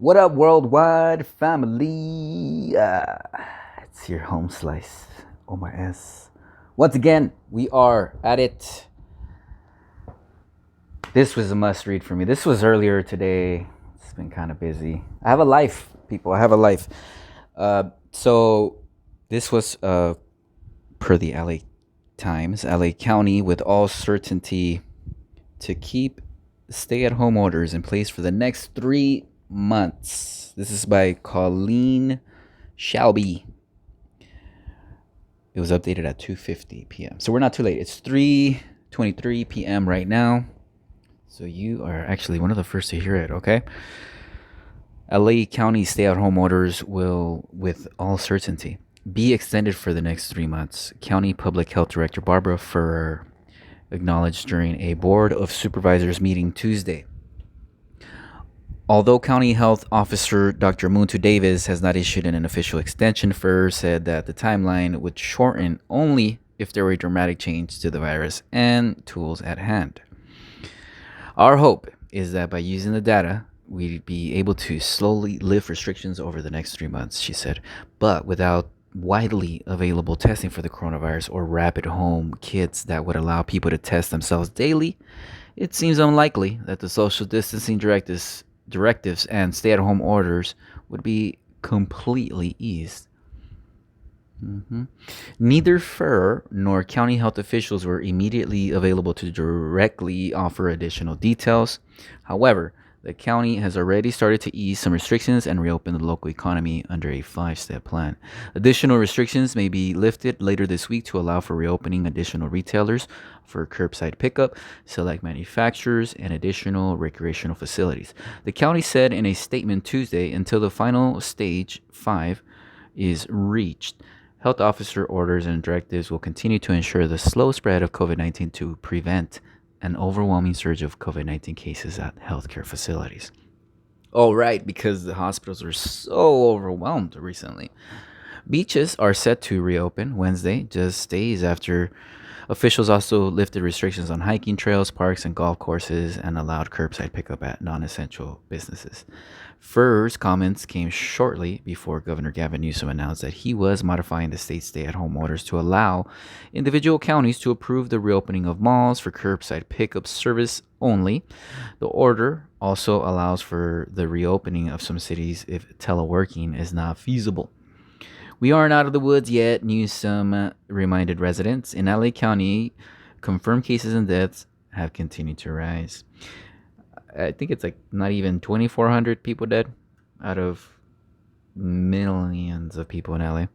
What up, worldwide family? It's your home slice, Omar S. Once again, we are at it. This was a must read for me. This was earlier today. It's been kind of busy. I have a life, people. I have a life. So, this was per the LA Times, LA County with all certainty to keep stay at home orders in place for the next 3 months. This is by Colleen Shelby. It was updated at 2:50 p.m. So we're not too late. It's 3:23 p.m. right now. So you are actually one of the first to hear it, okay? LA County stay-at-home orders will, with all certainty, be extended for the next 3 months. County Public Health Director Barbara Ferrer acknowledged during a Board of Supervisors meeting Tuesday. Although County Health Officer Dr. Muntu Davis has not issued an official extension, Ferrer said that the timeline would shorten only if there were a dramatic change to the virus and tools at hand. Our hope is that by using the data, we'd be able to slowly lift restrictions over the next 3 months, she said, but without widely available testing for the coronavirus or rapid home kits that would allow people to test themselves daily, it seems unlikely that the social distancing directives and stay-at-home orders would be completely eased. Neither Ferrer nor county health officials were immediately available to directly offer additional details. However, the county has already started to ease some restrictions and reopen the local economy under a 5-step plan. Additional restrictions may be lifted later this week to allow for reopening additional retailers for curbside pickup, select manufacturers, and additional recreational facilities. The county said in a statement Tuesday until the final stage 5 is reached, health officer orders and directives will continue to ensure the slow spread of COVID-19 to prevent an overwhelming surge of COVID-19 cases at healthcare facilities. Oh, right, because the hospitals were so overwhelmed recently. Beaches are set to reopen Wednesday, just days after officials also lifted restrictions on hiking trails, parks, and golf courses and allowed curbside pickup at non essential businesses. Ferrer's comments came shortly before Governor Gavin Newsom announced that he was modifying the state's stay at home orders to allow individual counties to approve the reopening of malls for curbside pickup service only. The order also allows for the reopening of some cities if teleworking is not feasible. We aren't out of the woods yet, Newsom reminded residents. In LA County, confirmed cases and deaths have continued to rise. I think it's like not even 2,400 people dead out of millions of people in LA.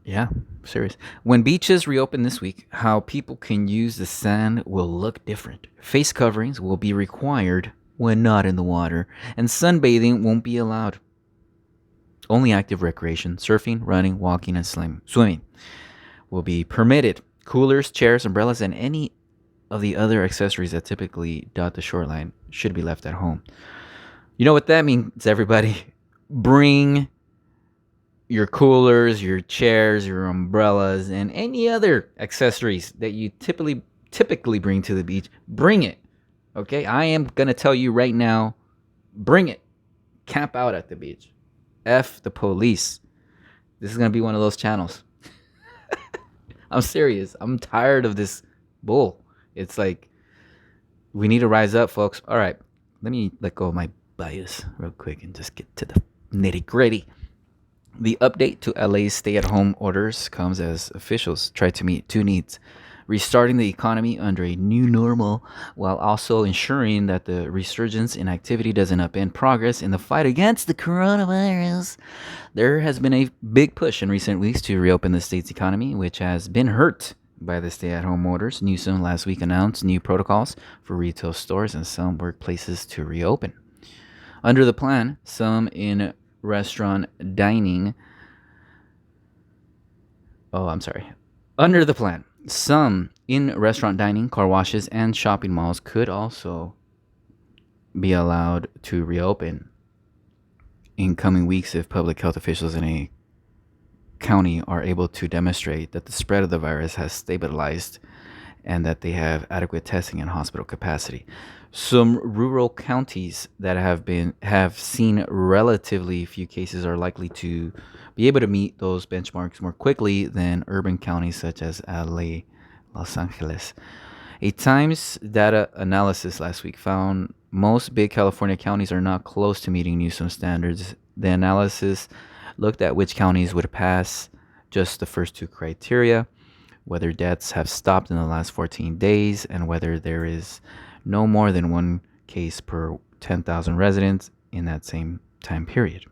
Yeah, serious. When beaches reopen this week, how people can use the sand will look different. Face coverings will be required when not in the water, and sunbathing won't be allowed. Only active recreation, surfing, running, walking, and swimming will be permitted. Coolers, chairs, umbrellas, and any of the other accessories that typically dot the shoreline should be left at home. You know what that means, everybody? Bring your coolers, your chairs, your umbrellas, and any other accessories that you typically bring to the beach. Bring it. Okay? I am going to tell you right now, bring it. Camp out at the beach. F the police. This is going to be one of those channels. I'm serious. I'm tired of this bull. It's like, we need to rise up, folks. All right, let me let go of my bias real quick and just get to the nitty gritty. The update to LA's stay-at-home orders comes as officials try to meet two needs: restarting the economy under a new normal while also ensuring that the resurgence in activity doesn't upend progress in the fight against the coronavirus. There has been a big push in recent weeks to reopen the state's economy, which has been hurt by the stay-at-home orders. Newsom last week announced new protocols for retail stores and some workplaces to reopen. Under the plan, some in restaurant dining Under the plan, some in restaurant dining, car washes, and shopping malls could also be allowed to reopen in coming weeks if public health officials in a county are able to demonstrate that the spread of the virus has stabilized and that they have adequate testing and hospital capacity. Some rural counties that have seen relatively few cases are likely to be able to meet those benchmarks more quickly than urban counties such as LA, Los Angeles. A Times data analysis last week found most big California counties are not close to meeting Newsom standards. The analysis looked at which counties would pass just the first two criteria, whether deaths have stopped in the last 14 days, and whether there is no more than one case per 10,000 residents in that same time period.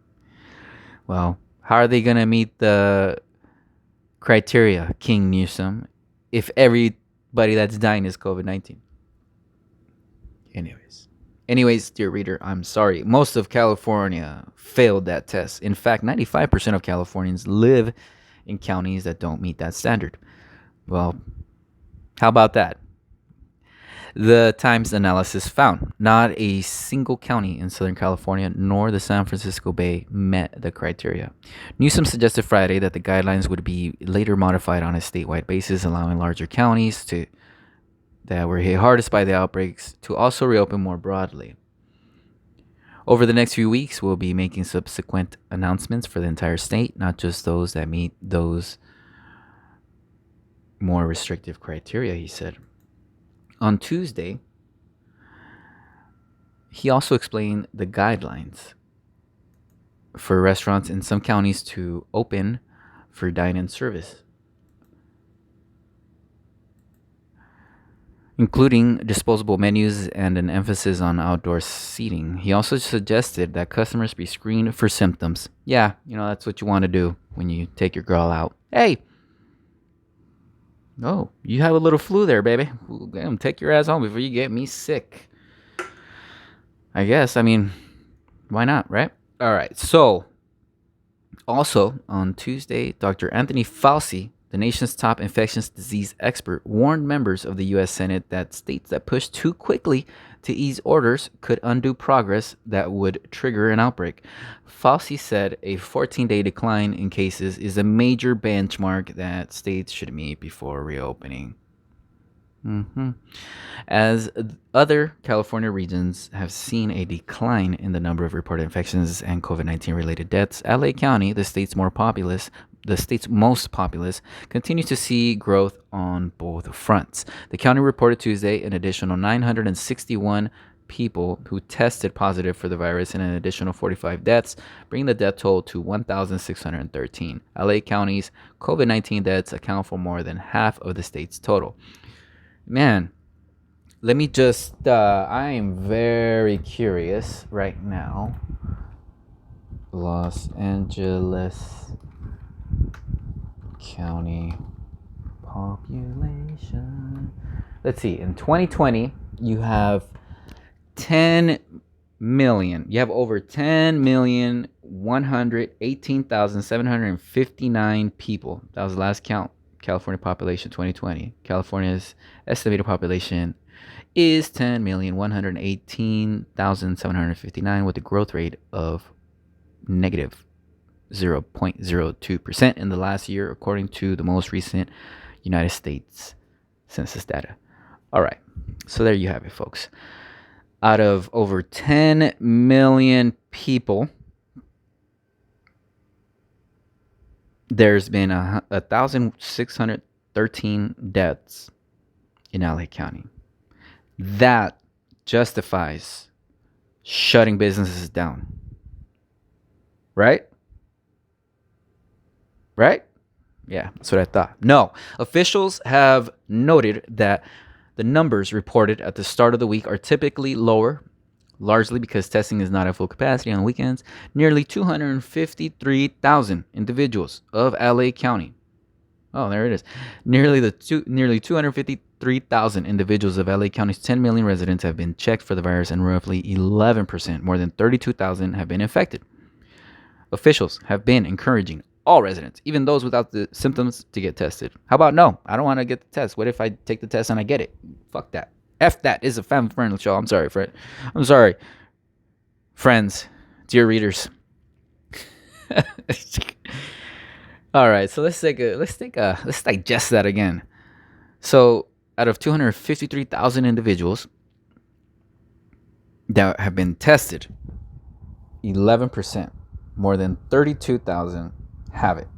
Well, how are they going to meet the criteria, King Newsom, if everybody that's dying is COVID-19? Anyways, dear reader, I'm sorry. Most of California failed that test. In fact, 95% of Californians live in counties that don't meet that standard. Well, how about that? The Times analysis found not a single county in Southern California nor the San Francisco Bay met the criteria. Newsom suggested Friday that the guidelines would be later modified on a statewide basis, allowing larger counties that were hit hardest by the outbreaks to also reopen more broadly. Over the next few weeks, we'll be making subsequent announcements for the entire state, not just those that meet those more restrictive criteria, he said. On Tuesday, he also explained the guidelines for restaurants in some counties to open for dine-in service, including disposable menus and an emphasis on outdoor seating. He also suggested that customers be screened for symptoms. Yeah, that's what you want to do when you take your girl out. Hey, oh, you have a little flu there, baby. Damn, take your ass home before you get me sick. I guess, why not, right? All right, so also on Tuesday, Dr. Anthony Fauci, the nation's top infectious disease expert, warned members of the U.S. Senate that states that push too quickly to ease orders could undo progress that would trigger an outbreak. Fauci said a 14-day decline in cases is a major benchmark that states should meet before reopening. As other California regions have seen a decline in the number of reported infections and COVID-19 related deaths, LA County, the state's most populous, continues to see growth on both fronts. The county reported Tuesday an additional 961 people who tested positive for the virus and an additional 45 deaths, bringing the death toll to 1,613. LA County's COVID-19 deaths account for more than half of the state's total. Man, let me just, I am very curious right now. Los Angeles County population. Let's see, in 2020, you have 10 million. You have over 10,118,759 people. That was the last count. California population 2020. California's estimated population is 10,118,759 with a growth rate of negative 0.02% in the last year, according to the most recent United States Census data. All right, so there you have it, folks. Out of over 10 million people, there's been 1,613 deaths in LA County. That justifies shutting businesses down. Right? Yeah, that's what I thought. No, officials have noted that the numbers reported at the start of the week are typically lower, largely because testing is not at full capacity on weekends. Nearly 253,000 individuals of LA County. Oh, there it is. Nearly 253,000 individuals of LA County's 10 million residents have been checked for the virus, and roughly 11%, more than 32,000, have been infected. Officials have been encouraging all residents, even those without the symptoms, to get tested. How about no? I don't want to get the test. What if I take the test and I get it? Fuck that. F that. It's a family-friendly show. I'm sorry, Fred. I'm sorry, friends, dear readers. All right, so let's digest that again. So out of 253,000 individuals that have been tested, 11%, more than 32,000, have it,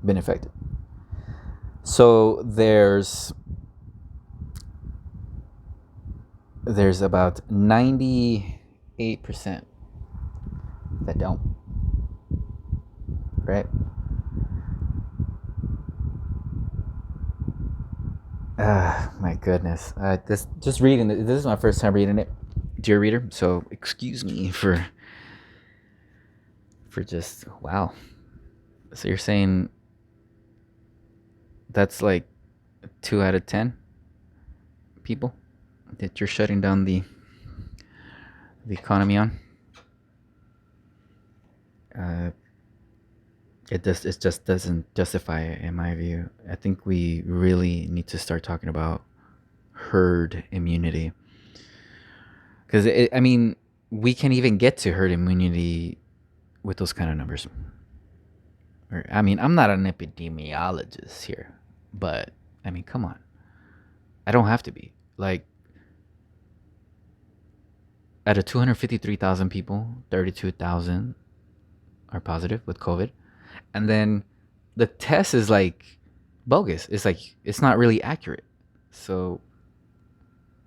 been infected. So there's about 98% that don't, right? My goodness. Just reading this is my first time reading it, dear reader. So excuse me for just wow. So you're saying that's like 2 out of 10 people that you're shutting down the economy on? It just doesn't justify it in my view. I think we really need to start talking about herd immunity, because I mean, we can't even get to herd immunity with those kind of numbers. I mean, I'm not an epidemiologist here, but I mean, come on, I don't have to be. Like, out of 253,000 people, 32,000 are positive with COVID, and then the test is like bogus. It's like it's not really accurate. So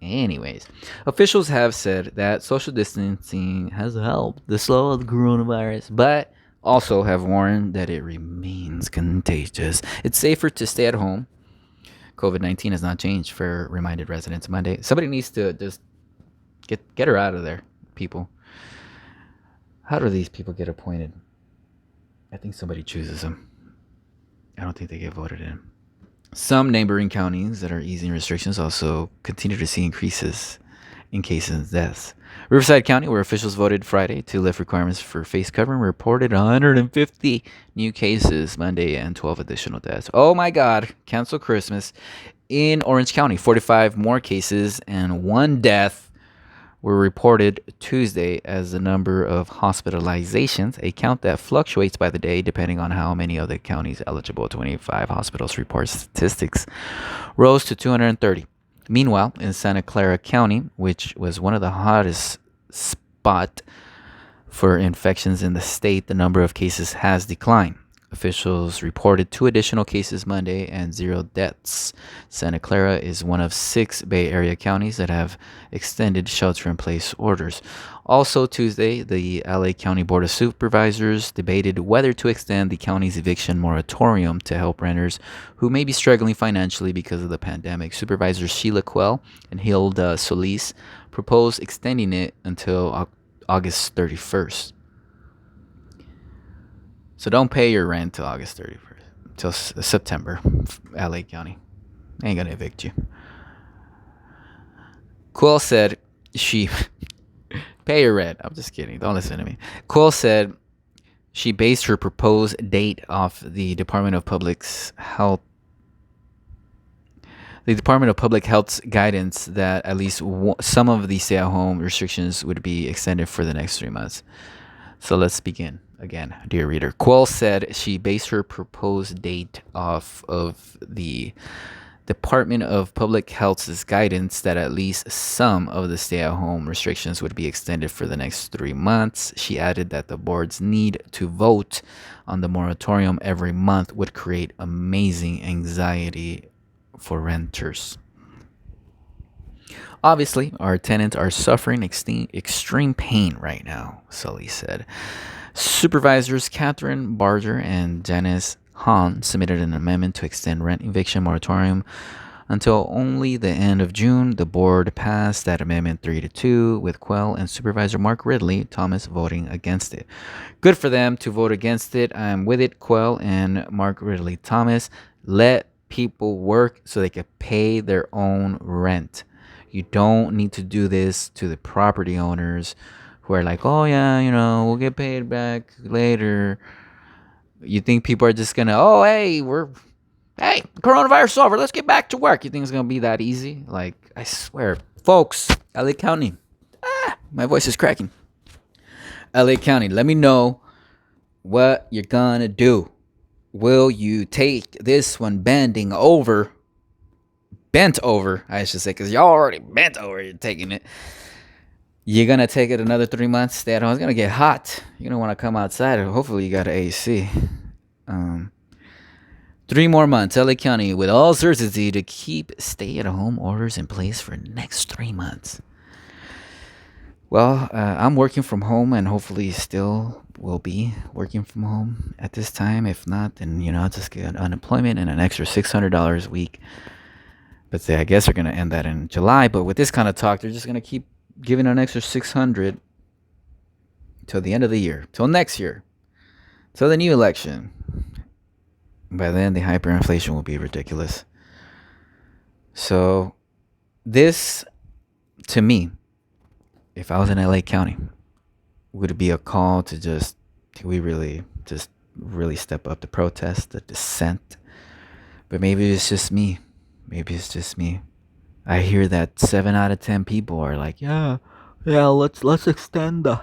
anyways, officials have said that social distancing has helped to slow the coronavirus, but also have warned that it remains contagious. It's safer to stay at home. COVID-19 has not changed, Ferrer reminded residents Monday. Somebody needs to just get her out of there, people. How do these people get appointed? I think somebody chooses them. I don't think they get voted in. Some neighboring counties that are easing restrictions also continue to see increases in cases and deaths. Riverside County, where officials voted Friday to lift requirements for face covering, reported 150 new cases Monday and 12 additional deaths. Oh my God, cancel Christmas. In Orange County, 45 more cases and 1 death were reported Tuesday as the number of hospitalizations, a count that fluctuates by the day depending on how many of the county's eligible 25 hospitals report statistics, rose to 230. Meanwhile, in Santa Clara County, which was one of the hottest spots for infections in the state, the number of cases has declined. Officials reported 2 additional cases Monday and 0 deaths. Santa Clara is one of 6 Bay Area counties that have extended shelter-in-place orders. Also Tuesday, the LA County Board of Supervisors debated whether to extend the county's eviction moratorium to help renters who may be struggling financially because of the pandemic. Supervisors Sheila Quell and Hilda Solis proposed extending it until August 31st. So don't pay your rent till August 31st, till September. LA County ain't gonna evict you. Quill said she pay your rent. I'm just kidding. Don't listen to me. Quill said she based her proposed date off the Department of Public Health's guidance that at least some of the stay-at-home restrictions would be extended for the next 3 months. So let's begin again, dear reader. Quill said she based her proposed date off of the Department of Public Health's guidance that at least some of the stay-at-home restrictions would be extended for the next 3 months. She added that the board's need to vote on the moratorium every month would create amazing anxiety for renters. Obviously, our tenants are suffering extreme pain right now, Sully said. Supervisors Catherine Barger and Janice Hahn submitted an amendment to extend rent eviction moratorium until only the end of June. The board passed that amendment 3-2, with Quell and Supervisor Mark Ridley Thomas voting against it. Good for them to vote against it. I'm with it, Quell and Mark Ridley Thomas. Let people work so they can pay their own rent. You don't need to do this to the property owners who are like, oh yeah, we'll get paid back later. You think people are just gonna, hey, coronavirus is over, let's get back to work. You think it's gonna be that easy? Like, I swear, folks, LA County, my voice is cracking. LA County, let me know what you're gonna do. Will you take this one bending over bent over, I should say, because y'all already bent over. You're taking it. You're gonna take it another 3 months. Stay at home. It's gonna get hot. You're gonna want to come outside. Hopefully, you got an AC. 3 more months. LA County with all certainty to keep stay-at-home orders in place for next 3 months. Well, I'm working from home, and hopefully, still will be working from home at this time. If not, then I'll just get unemployment and an extra $600 a week. But I guess they're gonna end that in July. But with this kind of talk, they're just gonna keep giving an extra 600 till the end of the year, till next year, till the new election. By then, the hyperinflation will be ridiculous. So, this, to me, if I was in LA County, would it be a call to really step up the protest, the dissent? But maybe it's just me. Maybe it's just me. I hear that 7 out of 10 people are like, yeah, let's extend the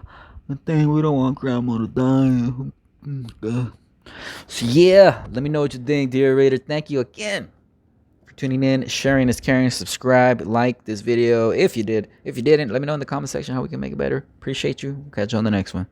thing. We don't want grandma to die. So yeah, let me know what you think, dear reader. Thank you again for tuning in, sharing is caring, subscribe, like this video if you did. If you didn't, let me know in the comment section how we can make it better. Appreciate you. Catch you on the next one.